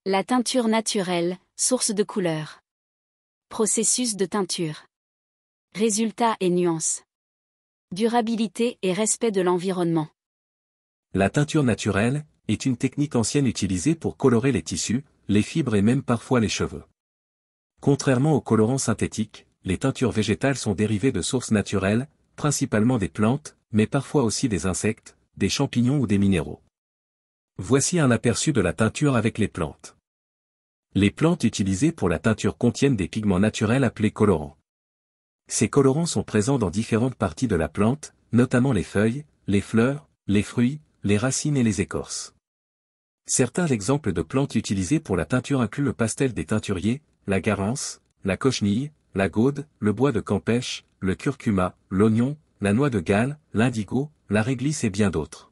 La teinture naturelle, source de couleur. Processus de teinture. Résultats et nuances. Durabilité et respect de l'environnement. La teinture naturelle est une technique ancienne utilisée pour colorer les tissus, les fibres et même parfois les cheveux. Contrairement aux colorants synthétiques, les teintures végétales sont dérivées de sources naturelles, principalement des plantes, mais parfois aussi des insectes, des champignons ou des minéraux. Voici un aperçu de la teinture avec les plantes. Les plantes utilisées pour la teinture contiennent des pigments naturels appelés colorants. Ces colorants sont présents dans différentes parties de la plante, notamment les feuilles, les fleurs, les fruits, les racines et les écorces. Certains exemples de plantes utilisées pour la teinture incluent le pastel des teinturiers, la garance, la cochenille, la gaude, le bois de campêche, le curcuma, l'oignon, la noix de Galles, l'indigo, la réglisse et bien d'autres.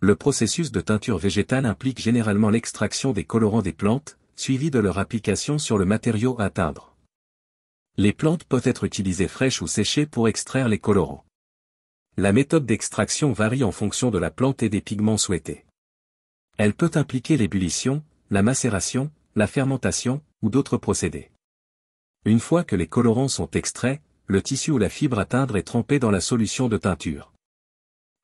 Le processus de teinture végétale implique généralement l'extraction des colorants des plantes, suivi de leur application sur le matériau à teindre. Les plantes peuvent être utilisées fraîches ou séchées pour extraire les colorants. La méthode d'extraction varie en fonction de la plante et des pigments souhaités. Elle peut impliquer l'ébullition, la macération, la fermentation, ou d'autres procédés. Une fois que les colorants sont extraits, le tissu ou la fibre à teindre est trempé dans la solution de teinture.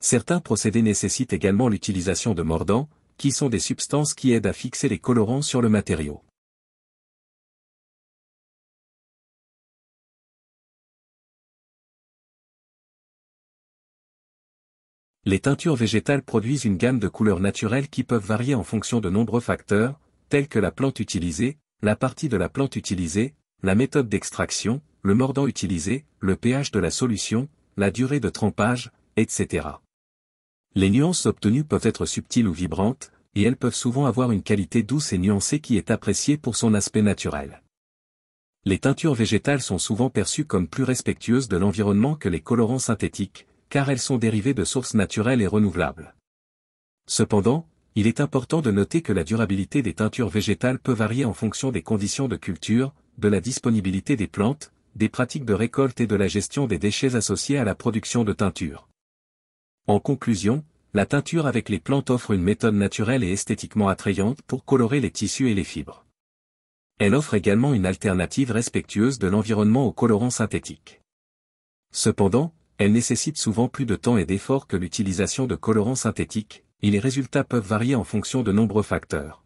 Certains procédés nécessitent également l'utilisation de mordants, qui sont des substances qui aident à fixer les colorants sur le matériau. Les teintures végétales produisent une gamme de couleurs naturelles qui peuvent varier en fonction de nombreux facteurs, tels que la plante utilisée, la partie de la plante utilisée, la méthode d'extraction, le mordant utilisé, le pH de la solution, la durée de trempage, etc. Les nuances obtenues peuvent être subtiles ou vibrantes, et elles peuvent souvent avoir une qualité douce et nuancée qui est appréciée pour son aspect naturel. Les teintures végétales sont souvent perçues comme plus respectueuses de l'environnement que les colorants synthétiques, car elles sont dérivées de sources naturelles et renouvelables. Cependant, il est important de noter que la durabilité des teintures végétales peut varier en fonction des conditions de culture, de la disponibilité des plantes, des pratiques de récolte et de la gestion des déchets associés à la production de teinture. En conclusion, la teinture avec les plantes offre une méthode naturelle et esthétiquement attrayante pour colorer les tissus et les fibres. Elle offre également une alternative respectueuse de l'environnement aux colorants synthétiques. Cependant, elle nécessite souvent plus de temps et d'efforts que l'utilisation de colorants synthétiques, et les résultats peuvent varier en fonction de nombreux facteurs.